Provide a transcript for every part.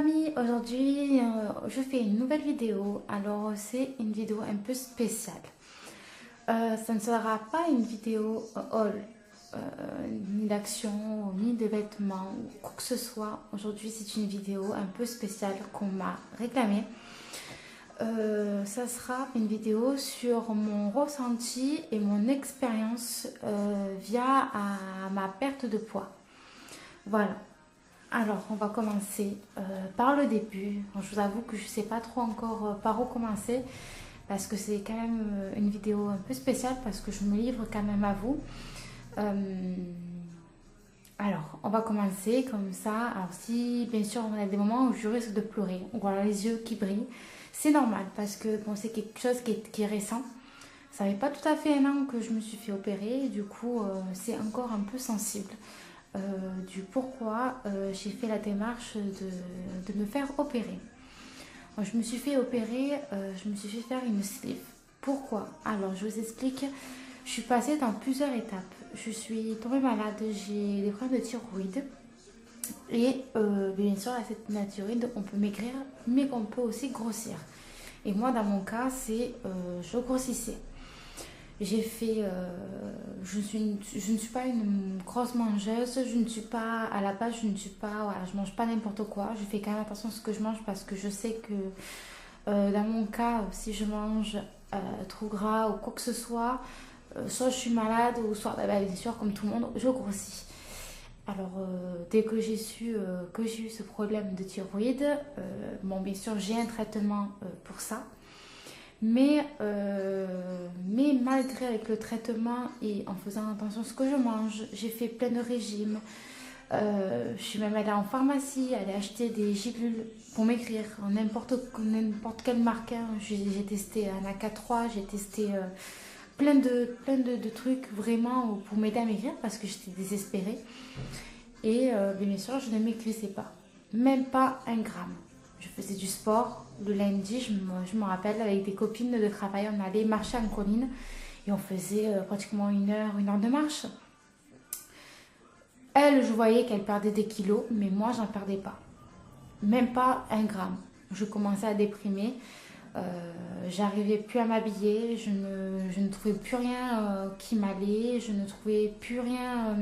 amis, aujourd'hui je fais une nouvelle vidéo. Alors c'est une vidéo un peu spéciale. Ça ne sera pas une vidéo haul, ni d'action, ni de vêtements, ou quoi que ce soit. Aujourd'hui c'est une vidéo un peu spéciale qu'on m'a réclamée. Ça sera une vidéo sur mon ressenti et mon expérience via ma perte de poids. Voilà. Alors, on va commencer par le début. Je vous avoue que je ne sais pas trop encore par où commencer parce que c'est quand même une vidéo un peu spéciale parce que je me livre quand même à vous. Alors, on va commencer comme ça. Alors, si bien sûr on a des moments où je risque de pleurer, ou voilà les yeux qui brillent, c'est normal parce que bon, c'est quelque chose qui est récent. Ça fait pas tout à fait un an que je me suis fait opérer, et du coup, c'est encore un peu sensible. Du pourquoi j'ai fait la démarche de me faire opérer. Je me suis fait opérer, je me suis fait faire une sleeve. Pourquoi? Alors je vous explique, je suis passée dans plusieurs étapes. Je suis tombée malade, j'ai des problèmes de thyroïde. Et bien sûr, à cette thyroïde, on peut maigrir, mais on peut aussi grossir. Et moi, dans mon cas, c'est je grossissais. J'ai fait, je ne suis pas une grosse mangeuse, je ne suis pas, à la base, je ne suis pas, voilà, je mange pas n'importe quoi. Je fais quand même attention à ce que je mange parce que je sais que dans mon cas, si je mange trop gras ou quoi que ce soit, soit je suis malade ou soit, bien sûr, comme tout le monde, je grossis. Alors, dès que j'ai su que j'ai eu ce problème de thyroïde, bon, bien sûr, j'ai un traitement pour ça. Mais malgré avec le traitement et en faisant attention à ce que je mange, j'ai fait plein de régimes. Je suis même allée en pharmacie, aller acheter des gélules pour maigrir, n'importe quelle marque. Hein. J'ai testé un AK3, j'ai testé plein de trucs vraiment pour m'aider à maigrir parce que j'étais désespérée. Et bien sûr, je ne maigrissais pas, même pas un gramme. Je faisais du sport. Le lundi, je me rappelle, avec des copines de travail, on allait marcher en colline et on faisait pratiquement une heure de marche. Elle, je voyais qu'elle perdait des kilos, mais moi, j'en perdais pas. Même pas un gramme. Je commençais à déprimer. J'arrivais plus à m'habiller. Je ne trouvais plus rien qui m'allait. Je ne trouvais plus rien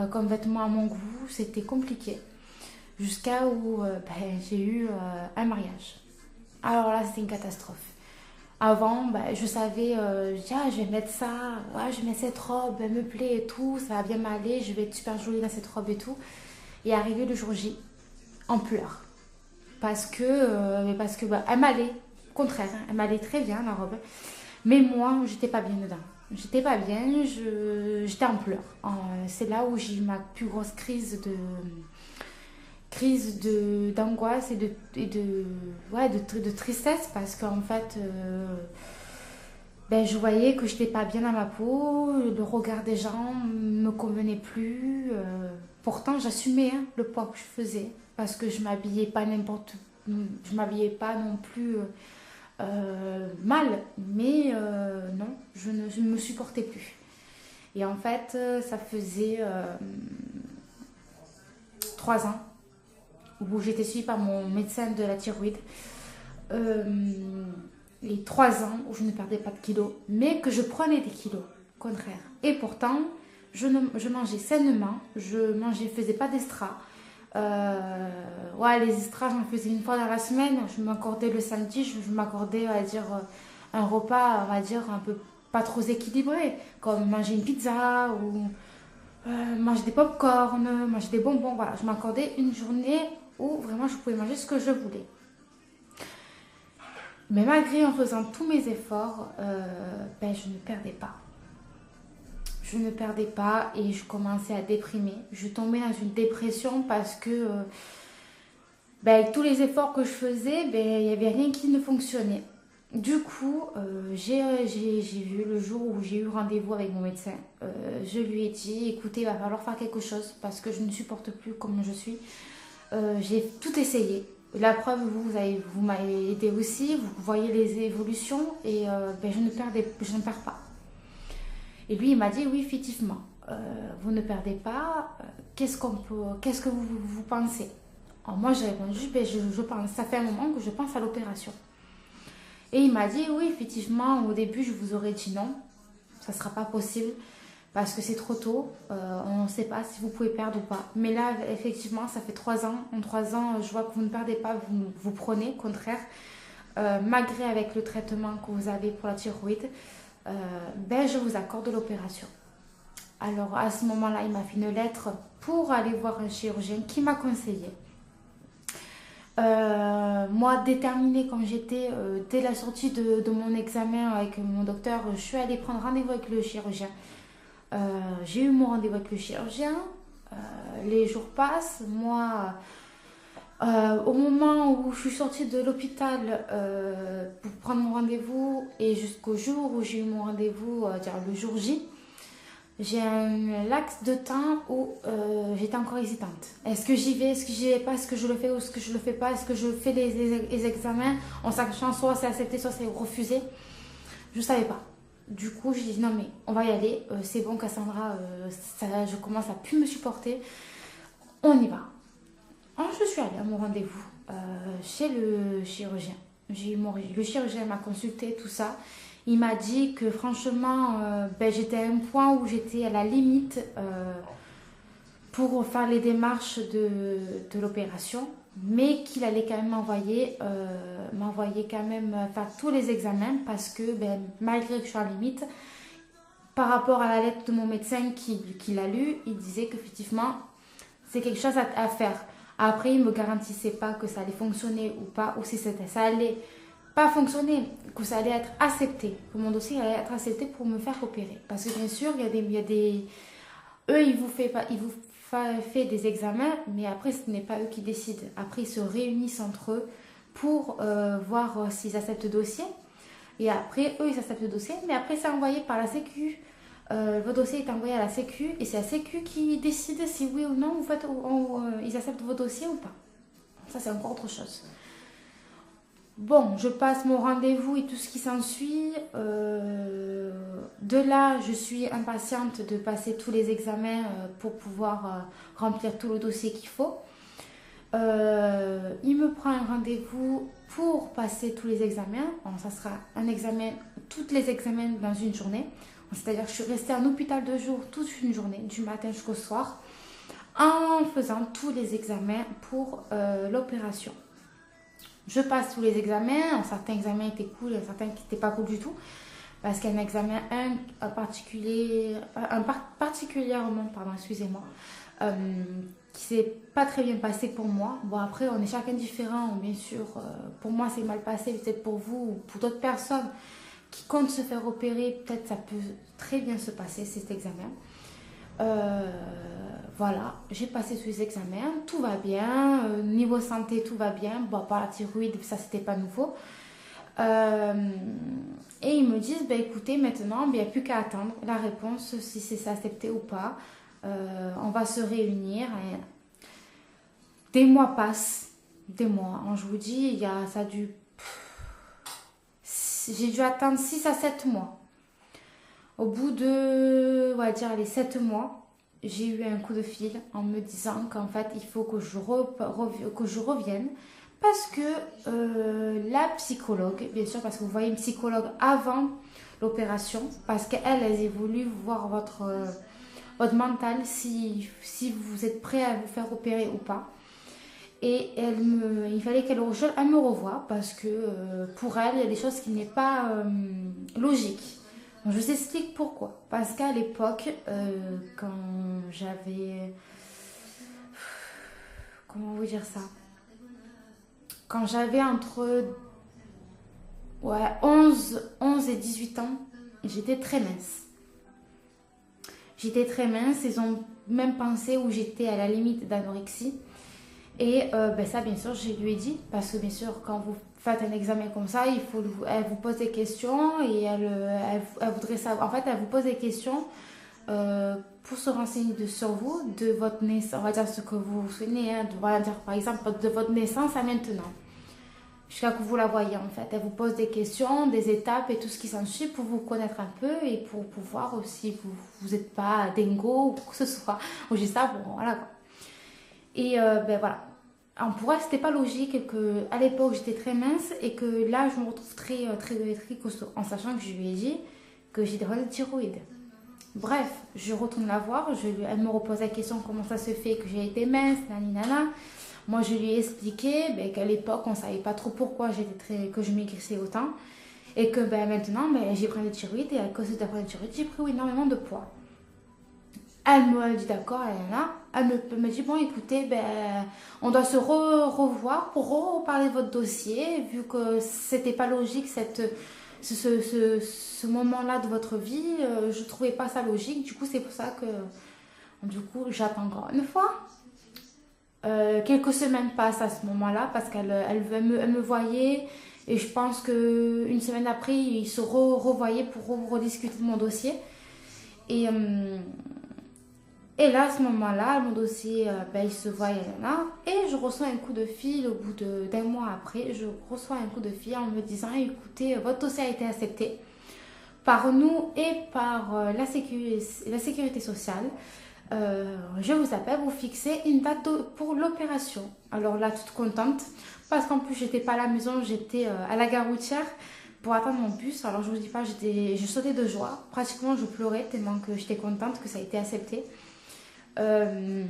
comme vêtements à mon goût. C'était compliqué. Jusqu'à où j'ai eu un mariage. Alors là, c'était une catastrophe. Avant, je savais, je vais mettre ça, ouais, je vais mettre cette robe, elle me plaît et tout, ça va bien m'aller, je vais être super jolie dans cette robe et tout. Et arrivé le jour J, en pleurs. Parce que elle m'allait, au contraire, hein, elle m'allait très bien la robe. Mais moi, j'étais pas bien dedans. J'étais pas bien, j'étais en pleurs. C'est là où j'ai eu ma plus grosse crise d'angoisse et de tristesse parce qu'en fait je voyais que je n'étais pas bien dans ma peau, le regard des gens me convenait plus, pourtant j'assumais hein, le poids que je faisais parce que je m'habillais pas non plus mal, mais non, je ne me supportais plus. Et en fait ça faisait 3 ans où j'étais suivie par mon médecin de la thyroïde. Les 3 ans où je ne perdais pas de kilos, mais que je prenais des kilos, au contraire. Et pourtant, je mangeais sainement, je faisais pas d'extra. Les extras, j'en faisais une fois dans la semaine. Je m'accordais le samedi, je m'accordais, on va dire, un repas, on va dire, un peu pas trop équilibré, comme manger une pizza ou manger des pop-corn, manger des bonbons. Voilà, je m'accordais une journée où vraiment je pouvais manger ce que je voulais. Mais malgré en faisant tous mes efforts, je ne perdais pas. Je ne perdais pas et je commençais à déprimer. Je tombais dans une dépression parce que avec tous les efforts que je faisais, il n'y avait rien qui ne fonctionnait. Du coup, j'ai vu le jour où j'ai eu rendez-vous avec mon médecin. Je lui ai dit, écoutez, il va falloir faire quelque chose parce que je ne supporte plus comme je suis. J'ai tout essayé. La preuve, vous m'avez aidé aussi, vous voyez les évolutions et je ne perds pas. Et lui, il m'a dit, oui, effectivement, vous ne perdez pas, qu'est-ce que vous pensez? Alors moi, j'ai répondu, ben, je pense, ça fait un moment que je pense à l'opération. Et il m'a dit, oui, effectivement, au début, je vous aurais dit non, ça ne sera pas possible parce que c'est trop tôt, on ne sait pas si vous pouvez perdre ou pas. Mais là, effectivement, ça fait 3 ans. En 3 ans, je vois que vous ne perdez pas, vous prenez, au contraire. Malgré avec le traitement que vous avez pour la thyroïde, ben, je vous accorde l'opération. Alors à ce moment-là, il m'a fait une lettre pour aller voir un chirurgien qui m'a conseillé. Moi, déterminée comme j'étais, dès la sortie de mon examen avec mon docteur, je suis allée prendre rendez-vous avec le chirurgien. J'ai eu mon rendez-vous avec le chirurgien. Les jours passent. Moi, au moment où je suis sortie de l'hôpital pour prendre mon rendez-vous et jusqu'au jour où j'ai eu mon rendez-vous, dire le jour J, j'ai un laps de temps où j'étais encore hésitante. Est-ce que j'y vais, est-ce que j'y vais pas, est-ce que je le fais ou est-ce que je le fais pas, est-ce que je fais les examens en sachant soit c'est accepté, soit c'est refusé. Je ne savais pas. Du coup, j'ai dit non mais on va y aller, c'est bon Cassandra, je commence à plus me supporter, on y va. Alors, je suis allée à mon rendez-vous chez le chirurgien. Le chirurgien m'a consulté, tout ça. Il m'a dit que franchement, ben, j'étais à un point où j'étais à la limite pour faire les démarches de l'opération, mais qu'il allait quand même m'envoyer quand même faire tous les examens parce que ben, malgré que je sois à la limite, par rapport à la lettre de mon médecin qui l'a lu, il disait qu'effectivement, c'est quelque chose à faire. Après, il ne me garantissait pas que ça allait fonctionner ou pas, ou si ça allait pas fonctionner, que ça allait être accepté, que mon dossier allait être accepté pour me faire opérer. Parce que bien sûr, eux, fait des examens, mais après, ce n'est pas eux qui décident. Après, ils se réunissent entre eux pour voir s'ils acceptent le dossier. Et après, eux, ils acceptent le dossier, mais après, c'est envoyé par la Sécu. Votre dossier est envoyé à la Sécu et c'est la Sécu qui décide si oui ou non ils acceptent vos dossiers ou pas. Ça, c'est encore autre chose. Bon, je passe mon rendez-vous et tout ce qui s'ensuit. De là, je suis impatiente de passer tous les examens pour pouvoir remplir tout le dossier qu'il faut. Il me prend un rendez-vous pour passer tous les examens. Bon, ça sera tous les examens dans une journée. C'est-à-dire que je suis restée en hôpital de jour toute une journée, du matin jusqu'au soir, en faisant tous les examens pour l'opération. Je passe tous les examens. Certains examens étaient cool, certains qui n'étaient pas cool du tout. Parce qu'un examen, particulièrement, excusez-moi, qui s'est pas très bien passé pour moi. Bon, après, on est chacun différent, bien sûr. Pour moi, c'est mal passé, peut-être pour vous ou pour d'autres personnes qui comptent se faire opérer, peut-être ça peut très bien se passer, cet examen. Voilà, j'ai passé tous les examens, tout va bien, niveau santé, tout va bien. Bon, par la thyroïde, ça, c'était pas nouveau. Et ils me disent, bah, écoutez, maintenant, il n'y a plus qu'à attendre la réponse, si c'est accepté ou pas. On va se réunir. Et des mois passent, des mois. Je vous dis, j'ai dû attendre 6 à 7 mois. Au bout de, on va dire, les 7 mois, j'ai eu un coup de fil en me disant qu'en fait, il faut que je revienne. Parce que la psychologue, bien sûr, parce que vous voyez une psychologue avant l'opération, parce qu'elle a voulu voir votre mental, si vous êtes prêt à vous faire opérer ou pas. Et il fallait qu'elle me revoie parce que pour elle, il y a des choses qui n'est pas logiques. Donc, je vous explique pourquoi. Parce qu'à l'époque, quand j'avais... Comment vous dire ça? Quand j'avais entre 11 et 18 ans, j'étais très mince. Ils ont même pensé où j'étais à la limite d'anorexie. Et ça, bien sûr, je lui ai dit, parce que bien sûr, quand vous faites un examen comme ça, elle vous pose des questions et elle voudrait savoir. En fait, elle vous pose des questions pour se renseigner sur vous, de votre naissance, on va dire ce que vous vous souvenez, hein, on va dire par exemple de votre naissance à maintenant, jusqu'à que vous la voyez en fait. Elle vous pose des questions, des étapes et tout ce qui s'ensuit pour vous connaître un peu et pour pouvoir aussi, vous n'êtes pas dingo ou quoi que ce soit. Ou juste ça, bon, voilà quoi. Et voilà. pour elle, c'était pas logique et que à l'époque j'étais très mince et que là je me retrouve très costaud, en sachant que je lui ai dit que j'ai des problèmes de thyroïde. Bref, je retourne la voir, elle me repose la question comment ça se fait que j'ai été mince, nana. Moi je lui ai expliqué qu'à l'époque on savait pas trop pourquoi que je maigrissais autant et que maintenant j'ai pris des thyroïde et à cause de la prise de thyroïde j'ai pris énormément de poids. Elle me dit d'accord, elle me dit bon écoutez, on doit se revoir pour reparler de votre dossier, vu que c'était pas logique ce moment-là de votre vie, je trouvais pas ça logique, du coup c'est pour ça que j'attends encore une fois. Quelques semaines passent à ce moment-là parce elle me voyait et je pense qu'une semaine après ils se revoyaient pour rediscuter de mon dossier. Et, et là, à ce moment-là, mon dossier, il se voit, et je reçois un coup de fil au bout d'un mois après. Je reçois un coup de fil en me disant écoutez, votre dossier a été accepté par nous et par la sécurité sociale. Je vous appelle, vous fixez une date pour l'opération. Alors là, toute contente, parce qu'en plus, j'étais pas à la maison, j'étais à la gare routière pour attendre mon bus. Alors je vous dis pas, je sautais de joie. Pratiquement, je pleurais tellement que j'étais contente que ça a été accepté. Elle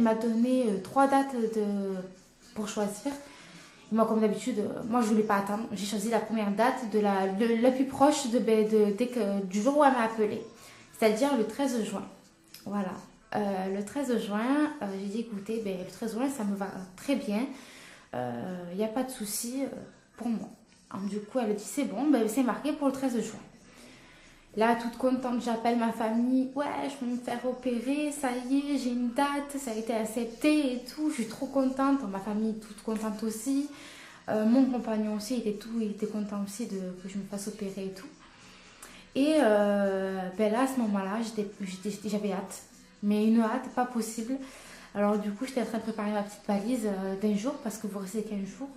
m'a donné 3 dates pour choisir. Moi, comme d'habitude, moi je voulais pas attendre. J'ai choisi la première date la plus proche du jour où elle m'a appelée, c'est-à-dire le 13 juin. Voilà. Le 13 juin, j'ai dit écoutez, le 13 juin ça me va très bien. Il n'y a pas de souci pour moi. Alors, du coup, elle dit c'est bon, c'est marqué pour le 13 juin. Là, toute contente, j'appelle ma famille. Ouais, je vais me faire opérer, ça y est, j'ai une date, ça a été accepté et tout. Je suis trop contente. Ma famille toute contente aussi. Mon compagnon aussi, il était content aussi que je me fasse opérer et tout. Et là, à ce moment-là, j'avais hâte. Mais une hâte pas possible. Alors du coup, j'étais en train de préparer ma petite valise d'un jour parce que vous restez 15 jours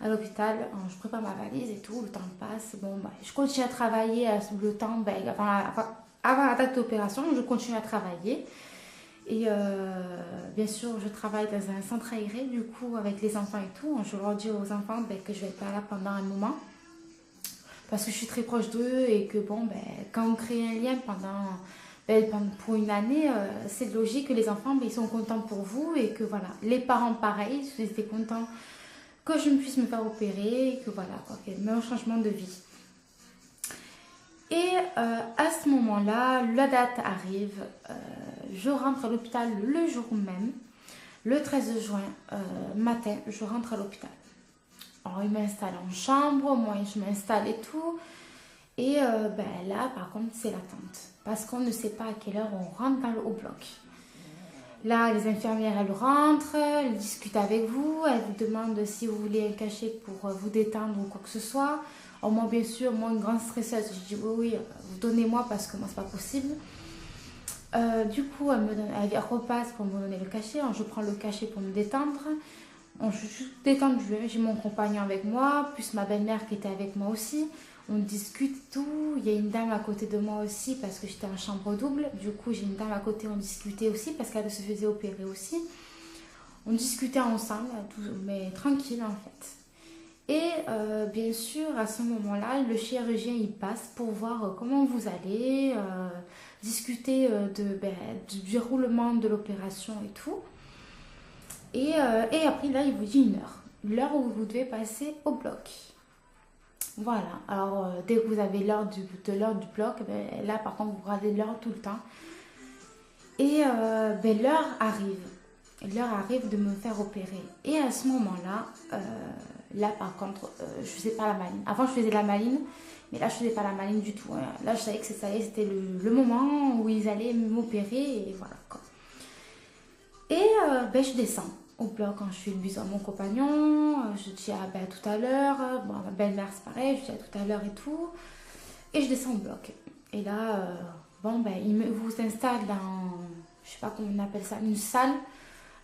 à l'hôpital. Je prépare ma valise et tout, le temps passe. Je continue à travailler le temps, avant la date d'opération, je continue à travailler. Et bien sûr, je travaille dans un centre aéré, du coup, avec les enfants et tout. Je leur dis aux enfants que je vais être pas là pendant un moment parce que je suis très proche d'eux et que quand on crée un lien pour une année, c'est logique que les enfants, ils sont contents pour vous et que voilà, les parents pareil, ils étaient contents que je puisse me faire opérer et que voilà, qu'il y ait un changement de vie. Et à ce moment-là, la date arrive, je rentre à l'hôpital le jour même, le 13 juin matin, je rentre à l'hôpital. Alors, il m'installe en chambre, moi je m'installe et tout. Et là, par contre, c'est l'attente. Parce qu'on ne sait pas à quelle heure on rentre au bloc. Là, les infirmières, elles rentrent, elles discutent avec vous, elles vous demandent si vous voulez un cachet pour vous détendre ou quoi que ce soit. Alors moi, bien sûr, moi, une grande stresseuse, je dis oui, vous donnez-moi parce que moi, c'est pas possible. Du coup, elle repasse pour me donner le cachet. Alors, je prends le cachet pour me détendre. Je suis détendue, j'ai mon compagnon avec moi, plus ma belle-mère qui était avec moi aussi. On discute tout. Il y a une dame à côté de moi aussi parce que j'étais en chambre double. Du coup, j'ai une dame à côté, on discutait aussi parce qu'elle se faisait opérer aussi. On discutait ensemble, mais tranquille en fait. Et bien sûr, à ce moment-là, le chirurgien il passe pour voir comment vous allez, discuter du déroulement de l'opération et tout. Et après, là, il vous dit l'heure où vous devez passer au bloc. Voilà, alors dès que vous avez l'heure du bloc, là par contre vous regardez l'heure tout le temps. Et l'heure arrive de me faire opérer. Et à ce moment-là, là par contre, je faisais pas la maline. Avant je faisais la maline, mais là je faisais pas la maline du tout. Hein. Là je savais que c'était le moment où ils allaient m'opérer et voilà quoi. Et je descends au bloc quand je fais le bisou à mon compagnon, je dis à tout à l'heure, ma belle-mère c'est pareil, je dis à tout à l'heure et tout, et je descends au bloc. Et là, il vous installe dans, je sais pas comment on appelle ça, une salle,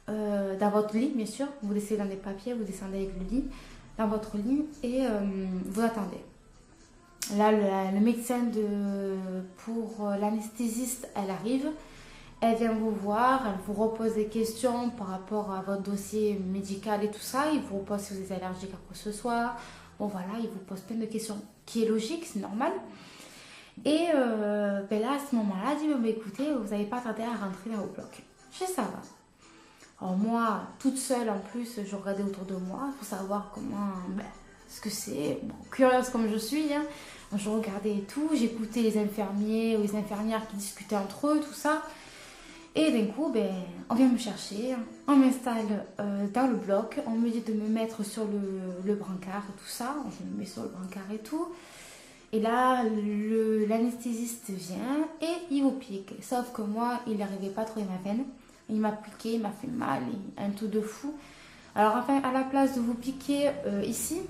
dans votre lit bien sûr, vous laissez dans des papiers, vous descendez avec le lit, dans votre lit, et vous attendez. Là, le médecin pour l'anesthésiste, elle arrive. Elle vient vous voir, elle vous repose des questions par rapport à votre dossier médical et tout ça. Il vous repose si vous êtes allergique à quoi que ce soit. Bon voilà, il vous pose plein de questions, qui est logique, c'est normal. Et ben là, à ce moment-là, elle dit, bon, ben, écoutez, vous n'avez pas tardé à rentrer dans vos blocs. Je sais, ça va. Alors moi, toute seule en plus, je regardais autour de moi pour savoir comment, ben, ce que c'est. Bon, curieuse comme je suis, hein. Je regardais et tout, j'écoutais les infirmiers ou les infirmières qui discutaient entre eux, tout ça. Et d'un coup, ben, on vient me chercher, on m'installe dans le bloc, on me dit de me mettre sur le brancard et tout ça. Je me mets sur le brancard et tout. Et là, l'anesthésiste vient et il vous pique. Sauf que moi, il n'arrivait pas à trouver ma veine. Il m'a piqué, il m'a fait mal, un tout de fou. Alors, enfin, à la place de vous piquer ici,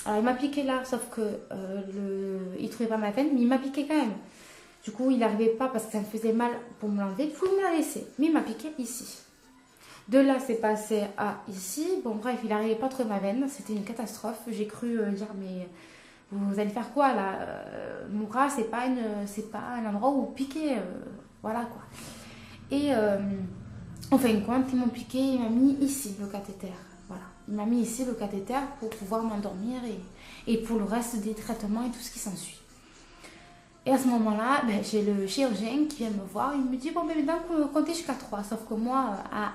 alors il m'a piqué là, sauf que il ne trouvait pas ma veine, mais il m'a piqué quand même. Du coup, il n'arrivait pas parce que ça me faisait mal pour me l'enlever. Il faut me la laisser. Mais il m'a piqué ici. De là, c'est passé à ici. Bon, bref, il n'arrivait pas à trouver ma veine. C'était une catastrophe. J'ai cru dire, mais vous allez faire quoi là? Mon bras, c'est pas un endroit où piquer. Voilà quoi. Et en fin de compte, ils m'ont piqué. Il m'a mis ici le cathéter. Voilà. Il m'a mis ici le cathéter pour pouvoir m'endormir et pour le reste des traitements et tout ce qui s'ensuit. Et à ce moment-là, ben, j'ai le chirurgien qui vient me voir. Il me dit, bon, ben maintenant, comptez jusqu'à 3. Sauf que moi, à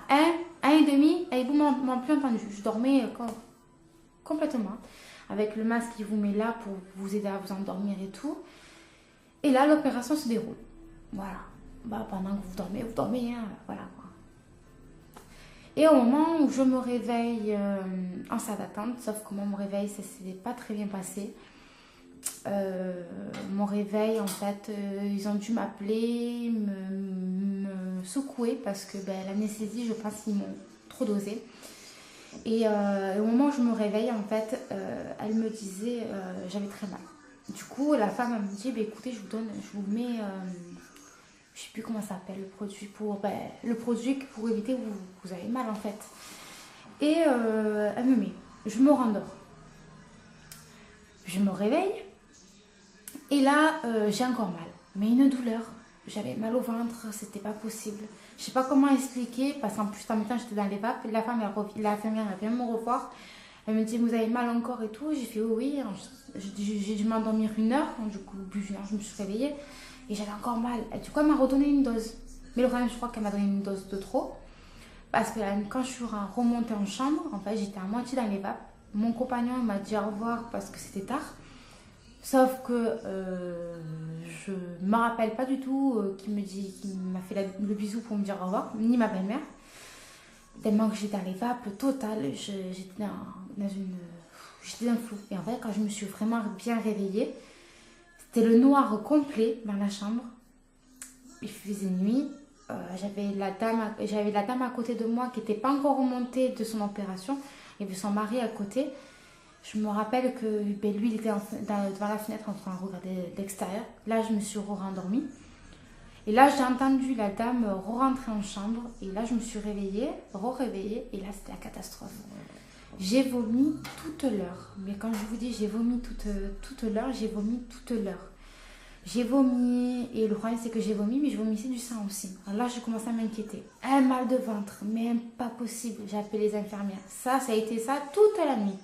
1 et demi, vous m'ont plus entendu. Je dormais complètement. Avec le masque qu'il vous met là pour vous aider à vous endormir et tout. Et là, l'opération se déroule. Voilà. Bah, pendant que vous dormez, hein, voilà quoi. Et au moment où je me réveille en salle d'attente, sauf que moi, mon réveil, ça ne s'est pas très bien passé. Mon réveil, en fait, ils ont dû m'appeler, me secouer parce que ben, l'anesthésie, je pense qu'ils m'ont trop dosé. Et au moment où je me réveille, en fait, elle me disait, j'avais très mal. Du coup, la femme elle me dit, bah, écoutez, je vous mets, je sais plus comment ça s'appelle, le produit pour éviter que vous avez mal, en fait. Et elle me met, je me rendors. Je me réveille. Et là, j'ai encore mal, mais une douleur. J'avais mal au ventre, c'était pas possible. Je sais pas comment expliquer, parce qu'en plus, en même temps, j'étais dans les vapes. L'infirmière vient me revoir. Elle me dit, vous avez mal encore et tout. J'ai fait, oh, oui. J'ai dû m'endormir 1 heure. Donc, du coup, au bout d'1 heure, je me suis réveillée. Et j'avais encore mal. Et du coup, elle m'a redonné une dose. Mais le problème, je crois qu'elle m'a donné une dose de trop. Parce que quand je suis remontée en chambre, en fait, j'étais à moitié dans les vapes. Mon compagnon m'a dit au revoir parce que c'était tard. Sauf que je ne me rappelle pas du tout qu'il m'a fait le bisou pour me dire au revoir, ni ma belle-mère. Tellement que j'étais dans les vapes totales, j'étais dans un flou. Et en fait, quand je me suis vraiment bien réveillée, c'était le noir complet dans la chambre. Il faisait nuit. J'avais la dame à côté de moi qui n'était pas encore remontée de son opération. Il y avait son mari à côté. Je me rappelle que ben, lui, il était devant la fenêtre en train de regarder l'extérieur. Là, je me suis rendormie. Et là, j'ai entendu la dame rentrer en chambre. Et là, je me suis réveillée, réveillée. Et là, c'était la catastrophe. J'ai vomi toute l'heure. Mais quand je vous dis j'ai vomi toute l'heure, j'ai vomi toute l'heure. J'ai vomi. Et le problème, c'est que j'ai vomi, mais je vomissais du sang aussi. Alors là, j'ai commencé à m'inquiéter. Un mal de ventre, mais pas possible. J'ai appelé les infirmières. Ça a été ça toute la nuit.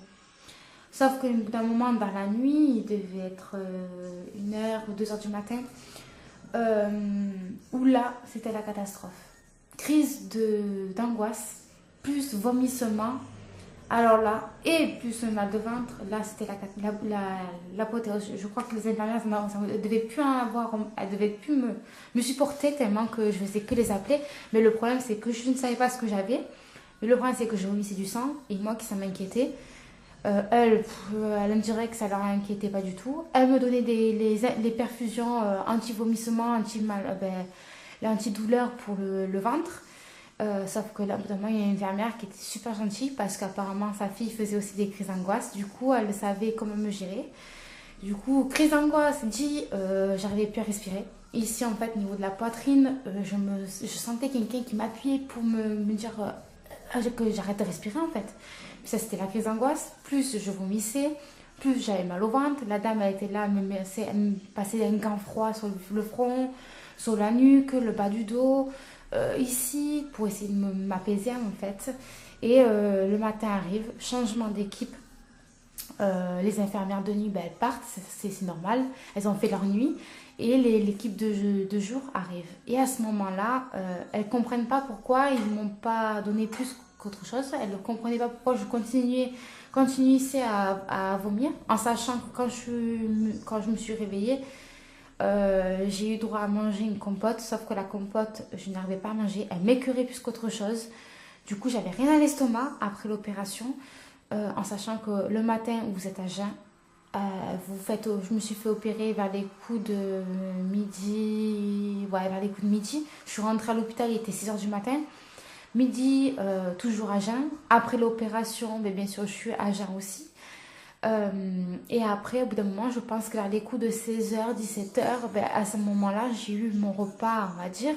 Sauf que d'un moment dans la nuit, il devait être 1h ou 2h du matin, où là, c'était la catastrophe. Crise d'angoisse, plus vomissement, alors là, et plus mal de ventre, là, c'était l'apothéose. Je crois que les infirmières ne devaient plus elles devaient plus me supporter tellement que je faisais que les appeler. Mais le problème, c'est que je ne savais pas ce que j'avais. Mais le problème, c'est que je vomissais du sang, et moi qui ça m'inquiétait. Elle me dirait que ça ne leur inquiétait pas du tout. Elle me donnait les perfusions anti-vomissement, anti-douleur pour le ventre. Sauf que là, notamment, il y a une infirmière qui était super gentille parce qu'apparemment, sa fille faisait aussi des crises d'angoisse. Du coup, elle savait comment me gérer. Du coup, crise d'angoisse, j'arrivais plus à respirer. Ici, en fait, au niveau de la poitrine, je sentais quelqu'un qui m'appuyait pour me dire que j'arrête de respirer, en fait. Ça, c'était la crise d'angoisse. Plus je vomissais, plus j'avais mal au ventre. La dame, elle était là, elle me passait un gant froid sur le front, sur la nuque, le bas du dos. ici pour essayer de m'apaiser en fait. Et le matin arrive, changement d'équipe. Les infirmières de nuit, ben, elles partent, c'est normal, elles ont fait leur nuit. Et l'équipe de jour arrive. Et à ce moment-là, elles ne comprennent pas pourquoi ils ne m'ont pas donné plus qu'autre chose. Elles ne comprenaient pas pourquoi je continuais à vomir, en sachant que quand je me suis réveillée, j'ai eu droit à manger une compote, sauf que la compote, je n'arrivais pas à manger. Elle m'écœurait plus qu'autre chose. Du coup, j'avais rien à l'estomac après l'opération, en sachant que le matin, vous êtes à jeun. Je me suis fait opérer vers les coups de midi. Ouais, vers les coups de midi. Je suis rentrée à l'hôpital, il était 6 h du matin. Midi, toujours à jeun. Après l'opération, mais bien sûr, je suis à jeun aussi. Et après, au bout d'un moment, je pense que vers les coups de 16 h, 17 h, ben, à ce moment-là, j'ai eu mon repas, on va dire,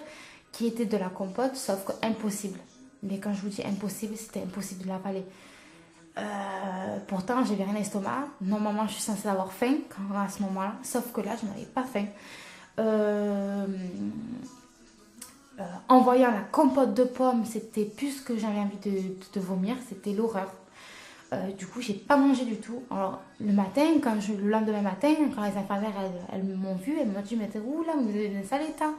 qui était de la compote, sauf que impossible. Mais quand je vous dis impossible, c'était impossible de l'avaler. Pourtant, j'avais rien à l'estomac. Normalement, je suis censée avoir faim à ce moment-là, sauf que là, je n'avais pas faim. En voyant la compote de pommes, c'était plus que j'avais envie de vomir, c'était l'horreur. Du coup, j'ai pas mangé du tout. Alors, le lendemain matin, quand les infirmières elles m'ont vu, elles m'ont dit, mais t'es où là, vous êtes dans un sale état.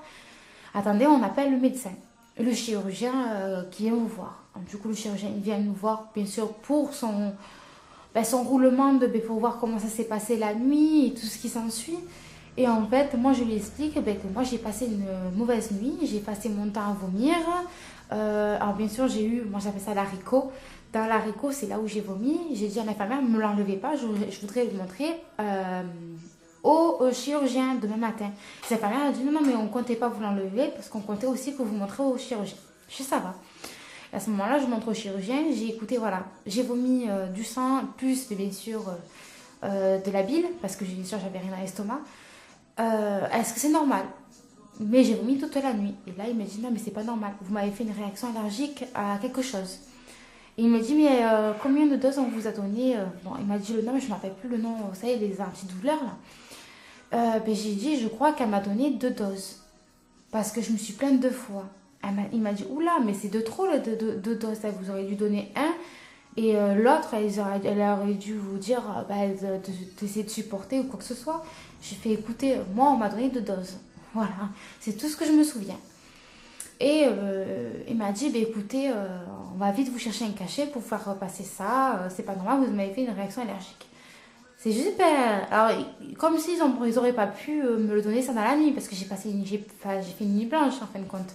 Attendez, on appelle le médecin, le chirurgien qui vient vous voir. Du coup, le chirurgien vient nous voir, bien sûr, pour son roulement pour voir comment ça s'est passé la nuit et tout ce qui s'ensuit. Et en fait, moi, je lui explique que moi, j'ai passé une mauvaise nuit, j'ai passé mon temps à vomir. Alors, bien sûr, moi, j'appelle ça l'haricot. Dans l'haricot, c'est là où j'ai vomi. J'ai dit à l'infirmière, ne me l'enlevez pas, je voudrais le montrer au chirurgien demain matin. L'infirmière a dit, non, mais on ne comptait pas vous l'enlever parce qu'on comptait aussi que vous montrez au chirurgien. Je sais, ça va. À ce moment-là, je montre au chirurgien, j'ai écouté, voilà, j'ai vomi du sang, plus bien sûr de la bile, parce que bien sûr, j'avais rien à l'estomac. Est-ce que c'est normal? Mais j'ai vomi toute la nuit. Et là, il m'a dit, non, mais c'est pas normal. Vous m'avez fait une réaction allergique à quelque chose. Et il m'a dit, mais combien de doses on vous a donné? Bon, il m'a dit le nom, mais je ne me rappelle plus le nom, vous savez, les antidouleurs, là. J'ai dit, je crois qu'elle m'a donné 2 doses. Parce que je me suis plainte 2 fois. Il m'a dit, oula, mais c'est de trop, les 2 doses. Vous auriez dû donner un. Et l'autre, elle aurait dû vous dire d'essayer de supporter ou quoi que ce soit. J'ai fait, écoutez, moi, on m'a donné 2 doses. Voilà, c'est tout ce que je me souviens. Et il m'a dit, écoutez, on va vite vous chercher un cachet pour faire repasser ça. C'est pas normal, vous m'avez fait une réaction allergique. C'est juste, alors, comme s'ils n'auraient pas pu me le donner ça dans la nuit, parce que j'ai fait une nuit blanche en fin de compte.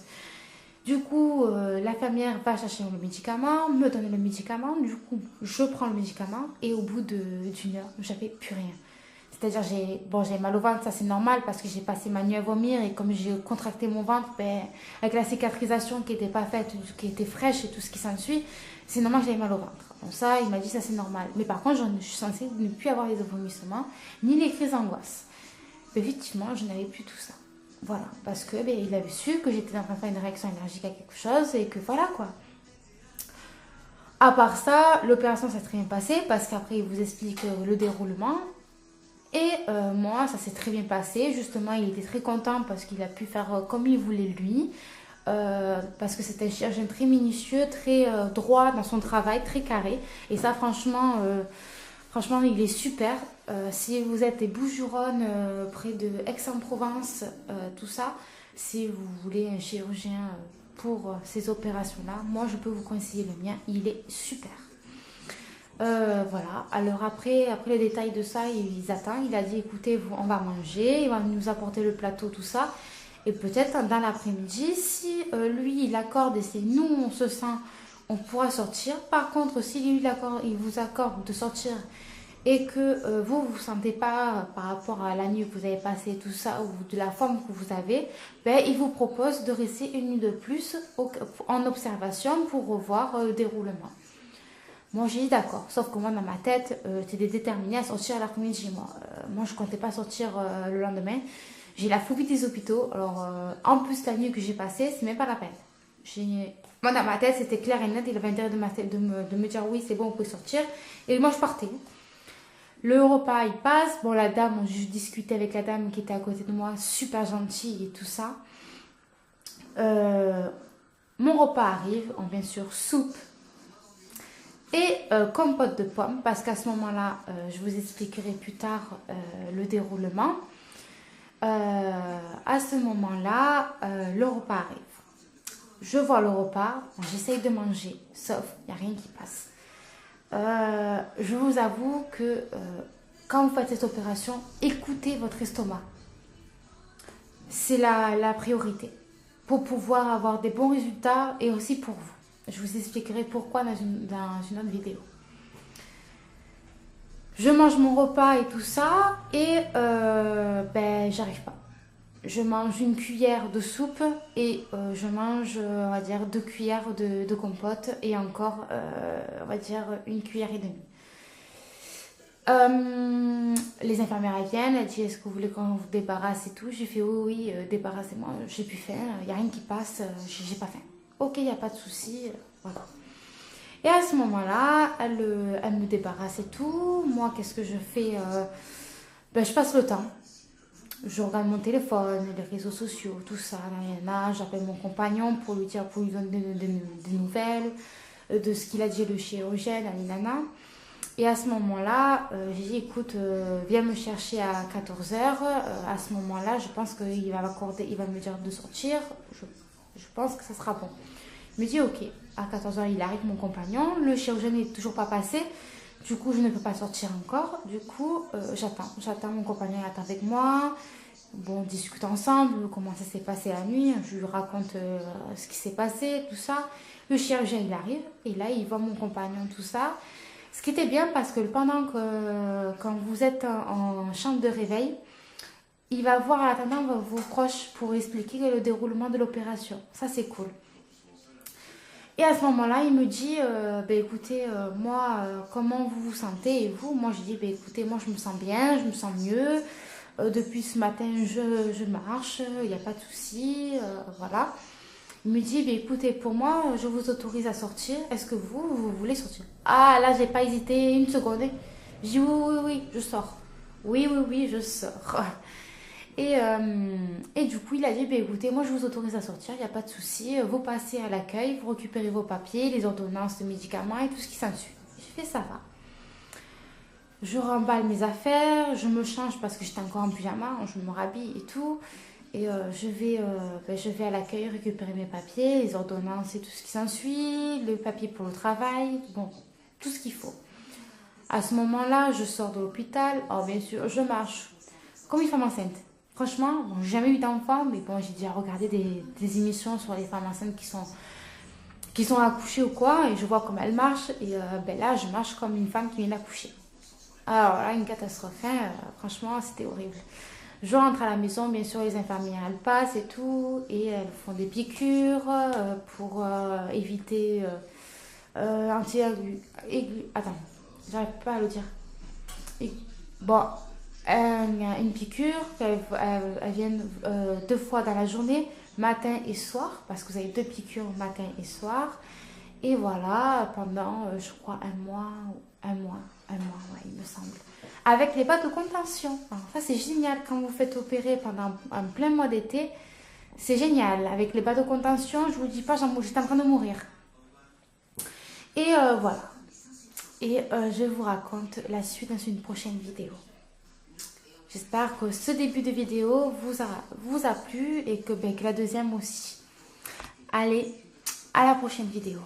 Du coup, l'infirmière va chercher le médicament, me donne le médicament. Du coup, je prends le médicament et au bout d'une heure, j'avais plus rien. C'est-à-dire, j'ai mal au ventre, ça c'est normal parce que j'ai passé ma nuit à vomir et comme j'ai contracté mon ventre, avec la cicatrisation qui n'était pas faite, qui était fraîche et tout ce qui s'ensuit, c'est normal que j'avais mal au ventre. Donc ça, il m'a dit ça c'est normal. Mais par contre, je suis censée ne plus avoir les vomissements ni les crises d'angoisse. Effectivement, je n'avais plus tout ça. Voilà, parce que il avait su que j'étais en train de faire une réaction allergique à quelque chose et que voilà quoi. À part ça, l'opération s'est très bien passée parce qu'après il vous explique le déroulement. Et moi, ça s'est très bien passé. Justement, il était très content parce qu'il a pu faire comme il voulait lui. Parce que c'était un chirurgien très minutieux, très droit dans son travail, très carré. Et ça, franchement, il est super. Si vous êtes des Bouches-du-Rhône, près de Aix-en-Provence, tout ça, si vous voulez un chirurgien pour ces opérations-là, moi, je peux vous conseiller le mien. Il est super. Voilà, alors après les détails de ça, ils attendent. Il a dit, écoutez, on va manger, il va nous apporter le plateau, tout ça. Et peut-être dans l'après-midi, si lui, il accorde et c'est nous, on se sent, on pourra sortir. Par contre, si lui, il vous accorde de sortir et que vous ne vous sentez pas par rapport à la nuit que vous avez passée, tout ça, ou de la forme que vous avez, il vous propose de rester une nuit de plus en observation pour revoir le déroulement. Moi, j'ai dit d'accord. Sauf que moi, dans ma tête, j'étais déterminée à sortir à l'après-midi. Moi, je comptais pas sortir le lendemain. J'ai la phobie des hôpitaux. Alors, en plus, la nuit que j'ai passée, c'est même pas la peine. Moi, dans ma tête, c'était clair et net. Il avait intérêt de me dire oui, c'est bon, on peut sortir. Et moi, je partais. Le repas, il passe. Bon, la dame, je discutais avec la dame qui était à côté de moi, super gentille et tout ça. Mon repas arrive, en bien sûr soupe et compote de pommes, parce qu'à ce moment-là, je vous expliquerai plus tard le déroulement. À ce moment-là, le repas arrive. Je vois le repas, j'essaye de manger, sauf il n'y a rien qui passe. Je vous avoue que quand vous faites cette opération, écoutez votre estomac. C'est la priorité pour pouvoir avoir des bons résultats et aussi pour vous. Je vous expliquerai pourquoi dans une autre vidéo. Je mange mon repas et tout ça et j'arrive pas. Je mange une cuillère de soupe et je mange, on va dire, 2 cuillères de compote et encore, on va dire, une cuillère et demie. Les infirmières elles viennent, elles disent est-ce que vous voulez qu'on vous débarrasse et tout. J'ai fait oui, débarrassez-moi, j'ai plus faim, il n'y a rien qui passe, j'ai pas faim. Ok, il n'y a pas de souci, voilà. Et à ce moment-là, elle me débarrasse et tout. Moi, qu'est-ce que je fais? Je passe le temps. Je regarde mon téléphone, les réseaux sociaux, tout ça. J'appelle mon compagnon pour lui donner des nouvelles de ce qu'il a dit le chirurgien, nanana. Et à ce moment-là, j'ai dit écoute, viens me chercher à 14 heures. À ce moment-là, je pense qu'il va me dire de sortir. Je pense que ça sera bon. Il me dit ok, à 14 heures, il arrive mon compagnon. Le chirurgien n'est toujours pas passé. Du coup, je ne peux pas sortir encore. Du coup, j'attends. Mon compagnon il attend avec moi. Bon, on discute ensemble comment ça s'est passé la nuit. Je lui raconte ce qui s'est passé, tout ça. Le chirurgien, il arrive. Et là, il voit mon compagnon, tout ça. Ce qui était bien parce que quand vous êtes en chambre de réveil, il va voir en attendant vos proches pour expliquer le déroulement de l'opération. Ça, c'est cool. Et à ce moment-là, il me dit, écoutez, moi, comment vous vous sentez? Et vous? Moi, je dis, écoutez, moi, je me sens bien, je me sens mieux. Depuis ce matin, je marche, il n'y a pas de souci, voilà. Il me dit, écoutez, pour moi, je vous autorise à sortir. Est-ce que vous voulez sortir? Ah, là, j'ai pas hésité une seconde. Je dis, oui, je sors. Oui, je sors. Et du coup, il a dit, écoutez, moi, je vous autorise à sortir, il n'y a pas de souci. Vous passez à l'accueil, vous récupérez vos papiers, les ordonnances de médicaments et tout ce qui s'ensuit. J'ai fait, ça va. Je remballe mes affaires, je me change parce que j'étais encore en pyjama, je me rhabille et tout. Et je vais à l'accueil récupérer mes papiers, les ordonnances et tout ce qui s'ensuit, le papier pour le travail, bon, tout ce qu'il faut. À ce moment-là, je sors de l'hôpital. Oh, bien sûr, je marche comme une femme enceinte. Franchement, bon, j'ai jamais eu d'enfant, mais bon, j'ai déjà regardé des émissions sur les femmes enceintes qui sont accouchées ou quoi, et je vois comment elles marchent. Et là, je marche comme une femme qui vient d'accoucher. Alors là, une catastrophe, hein. Franchement, c'était horrible. Je rentre à la maison, bien sûr, les infirmières, elles passent et tout, et elles font des piqûres pour éviter Attends, j'arrive pas à le dire. Bon, une piqûre, elles viennent 2 fois dans la journée, matin et soir, parce que vous avez 2 piqûres matin et soir. Et voilà, pendant, je crois, un mois, ouais, il me semble. Avec les bas de contention. Alors, ça, c'est génial quand vous faites opérer pendant un plein mois d'été. C'est génial. Avec les bas de contention, je vous dis pas, j'étais en train de mourir. Et voilà. Et je vous raconte la suite dans une prochaine vidéo. J'espère que ce début de vidéo vous a plu et que la deuxième aussi. Allez, à la prochaine vidéo.